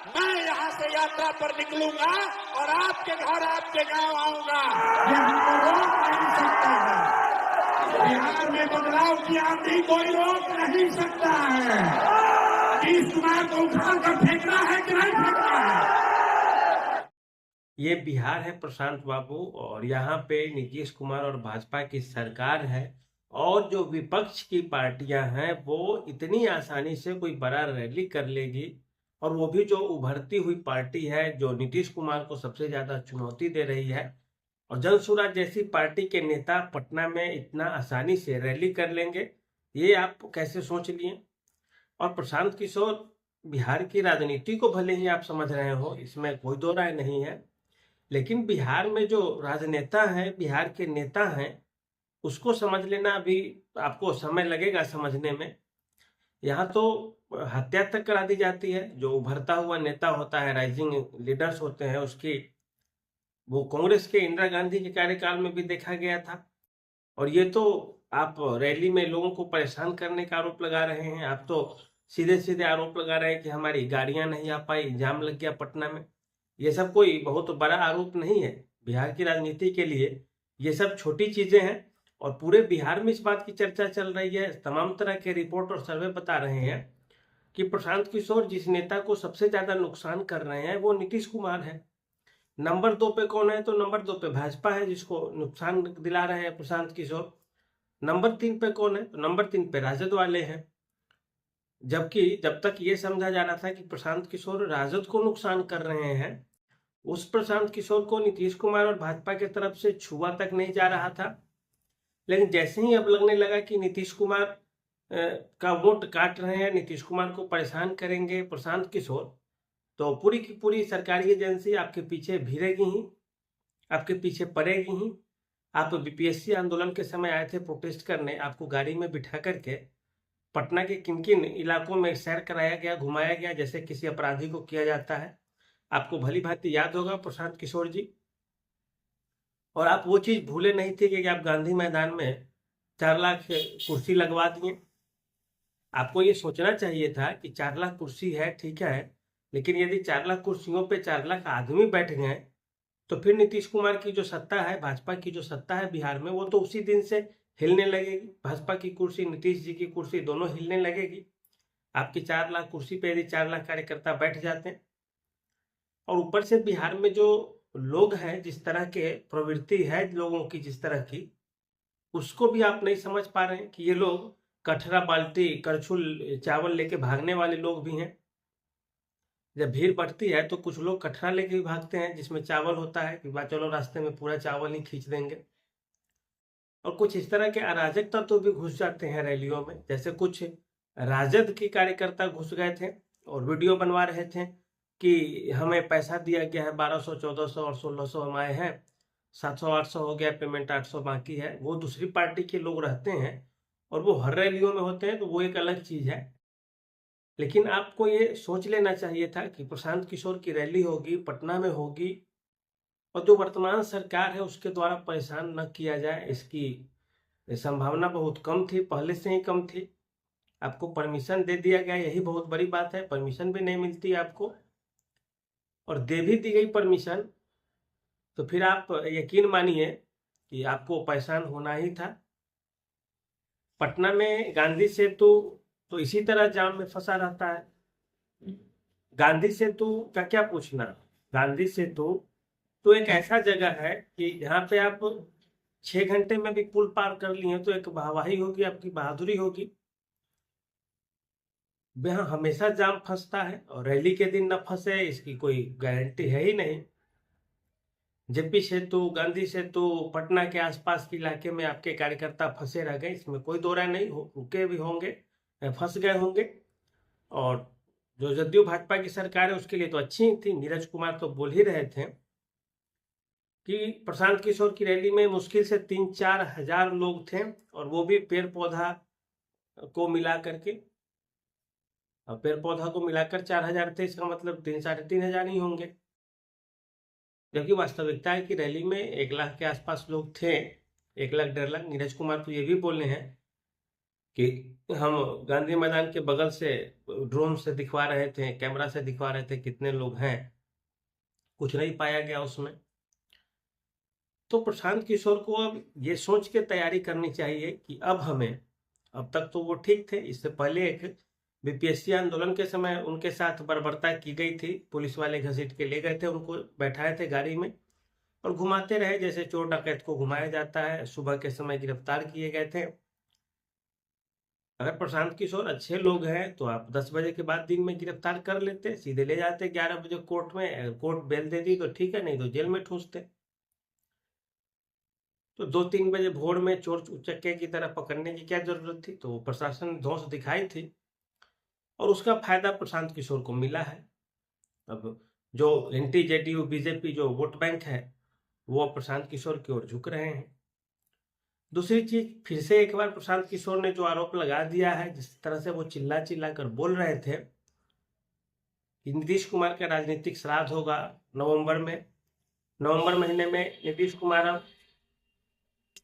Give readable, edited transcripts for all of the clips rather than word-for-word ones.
मैं यहाँ से यात्रा पर निकलूंगा और आपके घर आपके गांव आऊंगा। ये हमको रोक नहीं सकता है। बिहार में बदलाव की आंधी कोई रोक नहीं सकता है। नीतीश कुमार को उठाकर फेंकना है कि नहीं फेंकना है? ये बिहार है प्रशांत बाबू, और यहाँ पे नीतीश कुमार और भाजपा की सरकार है। और जो विपक्ष की पार्टियां हैं वो इतनी आसानी से कोई बड़ा रैली कर लेगी, और वो भी जो उभरती हुई पार्टी है जो नीतीश कुमार को सबसे ज्यादा चुनौती दे रही है। और जनसुराज जैसी पार्टी के नेता पटना में इतना आसानी से रैली कर लेंगे, ये आप कैसे सोच लिए? और प्रशांत किशोर, बिहार की राजनीति को भले ही आप समझ रहे हो, इसमें कोई दो राय नहीं है, लेकिन बिहार में जो राजनेता हैं, बिहार के नेता हैं, उसको समझ लेना अभी आपको समय लगेगा समझने में। यहाँ तो हत्या तक करा दी जाती है। जो उभरता हुआ नेता होता है, राइजिंग लीडर्स होते हैं, उसकी वो कांग्रेस के इंदिरा गांधी के कार्यकाल में भी देखा गया था। और ये तो आप रैली में लोगों को परेशान करने का आरोप लगा रहे हैं। आप तो सीधे सीधे आरोप लगा रहे हैं कि हमारी गाड़ियां नहीं आ पाई, जाम लग गया पटना में। ये सब कोई बहुत बड़ा आरोप नहीं है बिहार की राजनीति के लिए, ये सब छोटी चीजें हैं। और पूरे बिहार में इस बात की चर्चा चल रही है। तमाम तरह के रिपोर्ट और सर्वे बता रहे हैं कि प्रशांत किशोर जिस नेता को सबसे ज्यादा नुकसान कर रहे हैं वो नीतीश कुमार है। नंबर 2 पे कौन है? तो नंबर 2 पे भाजपा है, जिसको नुकसान दिला रहे हैं प्रशांत किशोर। नंबर 3 पे कौन है? तो नंबर 3 पे राजद वाले हैं। जबकि जब तक ये समझा जा रहा था कि प्रशांत किशोर राजद को नुकसान कर रहे हैं, उस प्रशांत किशोर को नीतीश कुमार और भाजपा की तरफ से छुआ तक नहीं जा रहा था। लेकिन जैसे ही अब लगने लगा कि नीतीश कुमार का वोट काट रहे हैं, नीतीश कुमार को परेशान करेंगे प्रशांत किशोर, तो पूरी की पूरी सरकारी एजेंसी आपके पीछे भिड़ेगी ही, आपके पीछे पड़ेगी ही। आप बीपीएससी आंदोलन के समय आए थे प्रोटेस्ट करने, आपको गाड़ी में बिठा करके पटना के किन किन इलाकों में सैर कराया गया, घुमाया गया, जैसे किसी अपराधी को किया जाता है। आपको भली भांति याद होगा प्रशांत किशोर जी। और आप वो चीज भूले नहीं थे कि आप गांधी मैदान में 4 लाख कुर्सी लगवा दिए। आपको ये सोचना चाहिए था कि 4 लाख कुर्सी है, ठीक है, लेकिन यदि 4 लाख कुर्सियों पे 4 लाख आदमी बैठ गए तो फिर नीतीश कुमार की जो सत्ता है, भाजपा की जो सत्ता है बिहार में, वो तो उसी दिन से हिलने लगेगी। भाजपा की कुर्सी, नीतीश जी की कुर्सी, दोनों हिलने लगेगी। आपकी 4 लाख कुर्सी पे यदि 4 लाख कार्यकर्ता बैठ जाते हैं, और ऊपर से बिहार में जो लोग हैं, जिस तरह के प्रवृत्ति है लोगों की, जिस तरह की, उसको भी आप नहीं समझ पा रहे हैं कि ये लोग कठरा, बाल्टी, करछुल, चावल लेके भागने वाले लोग भी हैं। जब भीड़ बढ़ती है तो कुछ लोग कठरा लेके भी भागते हैं, जिसमें चावल होता है कि चलो रास्ते में पूरा चावल ही खींच देंगे। और कुछ इस तरह के अराजक तत्व तो भी घुस जाते हैं रैलियों में। जैसे कुछ राजद के कार्यकर्ता घुस गए थे और वीडियो बनवा रहे थे कि हमें पैसा दिया गया है 1200, 1400 और 1600 हम आए हैं, 700, 800 हो गया पेमेंट, 800 बाकी है। वो दूसरी पार्टी के लोग रहते हैं और वो हर रैलियों में होते हैं, तो वो एक अलग चीज है। लेकिन आपको ये सोच लेना चाहिए था कि प्रशांत किशोर की रैली होगी, पटना में होगी, और जो वर्तमान सरकार है उसके द्वारा परेशान न किया जाए, इसकी संभावना बहुत कम थी, पहले से ही कम थी। आपको परमिशन दे दिया गया, यही बहुत बड़ी बात है। परमिशन भी नहीं मिलती आपको, और दे भी दी गई परमिशन, तो फिर आप यकीन मानिए कि आपको परेशान होना ही था। पटना में गांधी सेतु तो इसी तरह जाम में फंसा रहता है। गांधी सेतु का क्या पूछना? गांधी सेतु तो एक ऐसा जगह है कि जहाँ पे आप 6 घंटे में भी पुल पार कर लिए तो एक वाहवाही होगी, आपकी बहादुरी होगी। यहाँ हमेशा जाम फंसता है, और रैली के दिन न फंसे इसकी कोई गारंटी है ही नहीं। जेपी सेतु, गांधी सेतु, पटना के आसपास के इलाके में आपके कार्यकर्ता फंसे रह गए, इसमें कोई दो राय नहीं हो, रुके भी होंगे, फंस गए होंगे। और जो जदयू भाजपा की सरकार है उसके लिए तो अच्छी ही थी। नीरज कुमार तो बोल ही रहे थे कि प्रशांत किशोर की रैली में मुश्किल से 3-4 हजार लोग थे, और वो भी पेड़ पौधा को मिला करके। और पेड़ पौधा को मिलाकर 4 हजार थे, इसका मतलब 3-3.5 हजार ही होंगे। जबकि वास्तविकता है कि रैली में 1 लाख के आसपास लोग थे, 1 लाख 1.5 लाख। नीरज कुमार तो ये भी बोले हैं कि हम गांधी मैदान के बगल से ड्रोन से दिखवा रहे थे, कैमरा से दिखवा रहे थे कितने लोग हैं, कुछ नहीं पाया गया उसमें। तो प्रशांत किशोर को अब ये सोच के तैयारी करनी चाहिए कि अब हमें, अब तक तो वो ठीक थे, इससे पहले एक बीपीएससी आंदोलन के समय उनके साथ बर्बरता की गई थी, पुलिस वाले घसीट के ले गए थे, उनको बैठाए थे गाड़ी में और घुमाते रहे जैसे चोर डकैत को घुमाया जाता है। सुबह के समय गिरफ्तार किए गए थे। अगर प्रशांत किशोर अच्छे लोग हैं तो आप 10 बजे के बाद दिन में गिरफ्तार कर लेते, सीधे ले जाते 11 बजे कोर्ट में, कोर्ट बेल दे दी तो ठीक है, नहीं तो जेल में ठूंसते। तो 2-3 बजे भोर में चोर उचक्के की तरह पकड़ने की क्या जरूरत थी? तो प्रशासन ने धौंस दिखाई थी और उसका फायदा प्रशांत किशोर को मिला है। अब जो एंटी जेडीयू बीजेपी जो वोट बैंक है वो प्रशांत किशोर की ओर झुक रहे हैं। दूसरी चीज, फिर से एक बार प्रशांत किशोर ने जो आरोप लगा दिया है, जिस तरह से वो चिल्ला चिल्ला कर बोल रहे थे कि नीतीश कुमार का राजनीतिक श्राद्ध होगा नवंबर महीने में नीतीश कुमार अब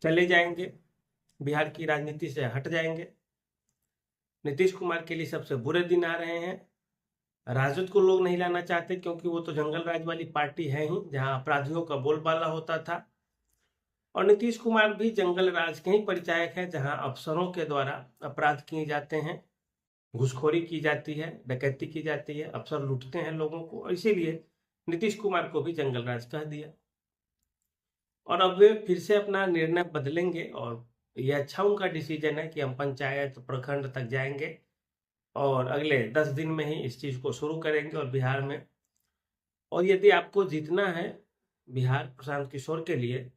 चले जाएंगे, बिहार की राजनीति से हट जाएंगे। नीतीश कुमार के लिए सबसे बुरे दिन आ रहे हैं। राजद को लोग नहीं लाना चाहते क्योंकि वो तो जंगल राज वाली पार्टी है ही, जहां अपराधियों का बोलबाला होता था। और नीतीश कुमार भी जंगल राज के ही परिचायक है, जहां अफसरों के द्वारा अपराध किए जाते हैं, घूसखोरी की जाती है, डकैती की जाती है, अफसर लूटते हैं लोगों को। इसीलिए नीतीश कुमार को भी जंगल राज कह दिया और अब वे फिर से अपना निर्णय बदलेंगे और ये अच्छा उनका डिसीजन है कि हम पंचायत प्रखंड तक जाएंगे और अगले 10 दिन में ही इस चीज को शुरू करेंगे और बिहार में। और यदि आपको जीतना है बिहार प्रशांत किशोर के लिए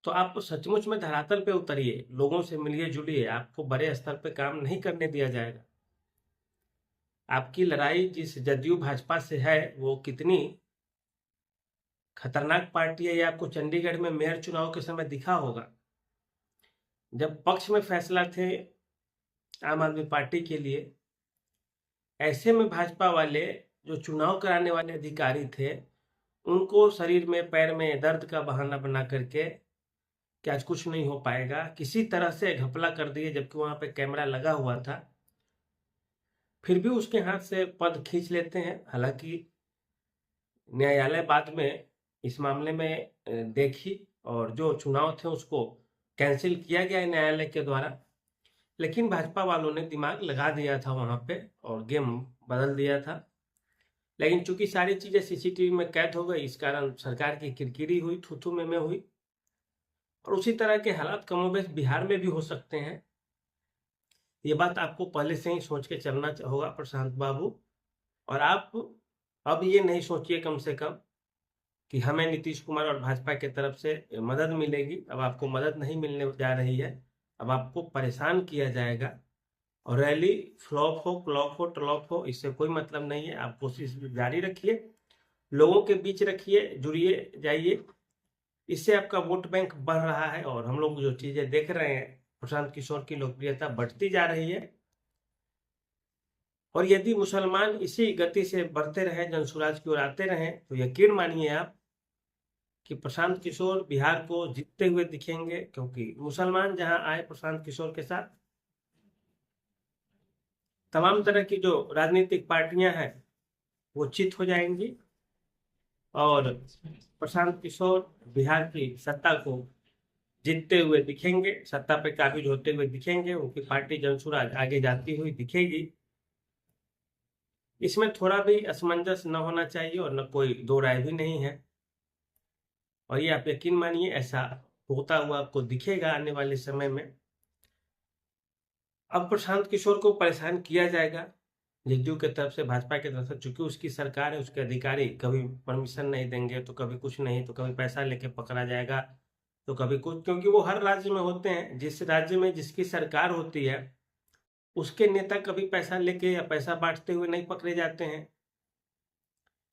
तो आप सचमुच में धरातल पे उतरिए, लोगों से मिलिए जुलिए, आपको बड़े स्तर पे काम नहीं करने दिया जाएगा। आपकी लड़ाई जिस जदयू भाजपा से है वो कितनी खतरनाक पार्टी है ये आपको चंडीगढ़ में मेयर चुनाव के समय दिखा होगा। जब पक्ष में फैसला थे आम आदमी पार्टी के लिए, ऐसे में भाजपा वाले जो चुनाव कराने वाले अधिकारी थे उनको शरीर में पैर में दर्द का बहाना बना करके कि आज कुछ नहीं हो पाएगा, किसी तरह से घपला कर दिए, जबकि वहां पे कैमरा लगा हुआ था। फिर भी उसके हाथ से पद खींच लेते हैं। हालांकि न्यायालय बाद में इस मामले में देखी और जो चुनाव थे उसको कैंसिल किया गया है न्यायालय के द्वारा, लेकिन भाजपा वालों ने दिमाग लगा दिया था वहां पे और गेम बदल दिया था। लेकिन चूंकि सारी चीजें सीसीटीवी में कैद हो गई, इस कारण सरकार की किरकिरी हुई, थू में हुई। और उसी तरह के हालात कमोबेश बिहार में भी हो सकते हैं। ये बात आपको पहले से ही सोच के चलना होगा प्रशांत बाबू। और आप अब ये नहीं सोचिए कम से कम कि हमें नीतीश कुमार और भाजपा की तरफ से मदद मिलेगी। अब आपको मदद नहीं मिलने जा रही है, अब आपको परेशान किया जाएगा। और रैली फ्लॉप हो, क्लॉप हो, ट्लॉप हो, इससे कोई मतलब नहीं है। आप कोशिश जारी रखिए, लोगों के बीच रखिए, जुड़िए जाइए। इससे आपका वोट बैंक बढ़ रहा है और हम लोग जो चीजें देख रहे हैं, प्रशांत किशोर की लोकप्रियता बढ़ती जा रही है। और यदि मुसलमान इसी गति से बढ़ते रहे, जनसुराज की ओर आते रहे, तो यकीन मानिए आप कि प्रशांत किशोर बिहार को जीतते हुए दिखेंगे। क्योंकि मुसलमान जहां आए प्रशांत किशोर के साथ, तमाम तरह की जो राजनीतिक पार्टियां हैं वो चित हो जाएंगी और प्रशांत किशोर बिहार की सत्ता को जीतते हुए दिखेंगे, सत्ता पे काबिज होते हुए दिखेंगे, उनकी पार्टी जनसुराज आगे जाती हुई दिखेगी। इसमें थोड़ा भी असमंजस न होना चाहिए और न कोई दो राय भी नहीं है। और ये आप यकीन मानिए ऐसा होता हुआ आपको दिखेगा आने वाले समय में। अब प्रशांत किशोर को परेशान किया जाएगा जदयू की तरफ से, भाजपा की तरफ से, चूंकि उसकी सरकार है, उसके अधिकारी कभी परमिशन नहीं देंगे तो कभी कुछ नहीं, तो कभी पैसा लेके पकड़ा जाएगा तो कभी कुछ, क्योंकि वो हर राज्य में होते हैं। जिस राज्य में जिसकी सरकार होती है उसके नेता कभी पैसा लेके या पैसा बांटते हुए नहीं पकड़े जाते हैं,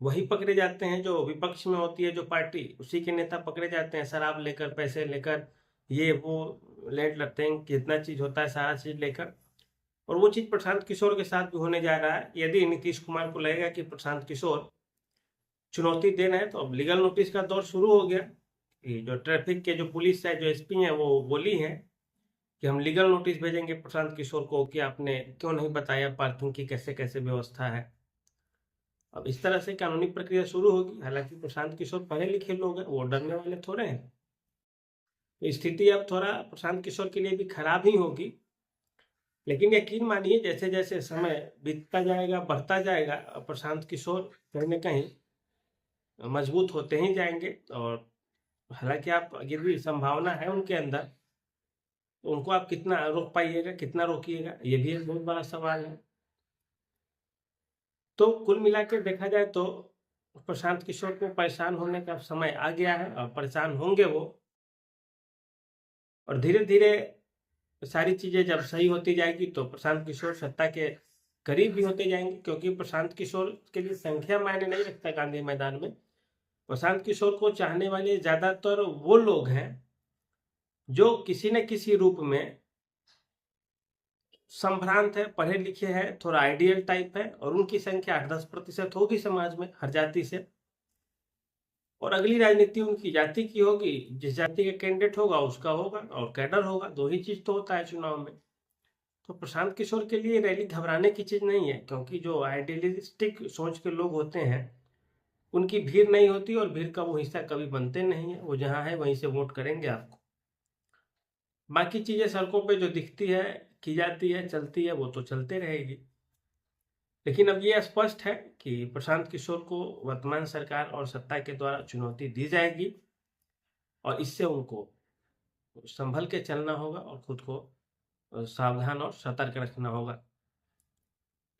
वही पकड़े जाते हैं जो विपक्ष में होती है जो पार्टी, उसी के नेता पकड़े जाते हैं शराब लेकर, पैसे लेकर, ये वो लेट लटेंग कितना चीज होता है, सारा चीज लेकर। और वो चीज प्रशांत किशोर के साथ भी होने जा रहा है। यदि नीतीश कुमार को लगेगा कि प्रशांत किशोर चुनौती दे रहे हैं तो अब लीगल नोटिस का दौर शुरू हो गया। जो ट्रैफिक के जो पुलिस है, जो एसपी हैं, वो बोली है कि हम लीगल नोटिस भेजेंगे प्रशांत किशोर को कि आपने क्यों नहीं बताया पार्किंग की कैसे कैसे व्यवस्था है। अब इस तरह से कानूनी प्रक्रिया शुरू होगी। हालांकि प्रशांत किशोर पढ़े लिखे लोग हैं, वो डरने वाले थोड़े हैं। तो स्थिति अब थोड़ा प्रशांत किशोर के लिए भी खराब ही होगी। लेकिन यकीन मानिए जैसे जैसे समय बीतता जाएगा, बढ़ता जाएगा, प्रशांत किशोर कहीं ना कहीं मजबूत होते ही जाएंगे। और हालांकि आप यदि संभावना है उनके अंदर, तो उनको आप कितना रोक पाइएगा, कितना रोकिएगा, ये भी एक बहुत बड़ा सवाल है। तो कुल मिला के देखा जाए तो प्रशांत किशोर को परेशान होने का समय आ गया है और परेशान होंगे वो। और धीरे धीरे सारी चीजें जब सही होती जाएगी तो प्रशांत किशोर सत्ता के करीब भी होते जाएंगे, क्योंकि प्रशांत किशोर के लिए संख्या मायने नहीं रखता गांधी मैदान में। प्रशांत किशोर को चाहने वाले ज्यादातर वो लोग हैं जो किसी न किसी रूप में संभ्रांत है, पढ़े लिखे हैं, थोड़ा आइडियल टाइप है, और उनकी संख्या 8-10% होगी समाज में हर जाति से। और अगली राजनीति उनकी जाति की होगी, जिस जाति का कैंडिडेट होगा उसका होगा, और कैडर होगा। दो ही चीज तो होता है चुनाव में। तो प्रशांत किशोर के लिए रैली घबराने की चीज नहीं है, क्योंकि जो आइडियलिस्टिक सोच के लोग होते हैं उनकी भीड़ नहीं होती, और भीड़ का वो हिस्सा कभी बनते नहीं है। वो जहां है वहीं से वोट करेंगे आपको। बाकी चीजें सड़कों पे जो दिखती है, की जाती है, चलती है, वो तो चलते रहेगी। लेकिन अब ये स्पष्ट है कि प्रशांत किशोर को वर्तमान सरकार और सत्ता के द्वारा चुनौती दी जाएगी, और इससे उनको संभल के चलना होगा और खुद को सावधान और सतर्क रखना होगा।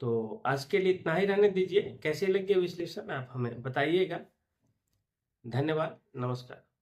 तो आज के लिए इतना ही रहने दीजिए। कैसे लगे विश्लेषण आप हमें बताइएगा। धन्यवाद, नमस्कार।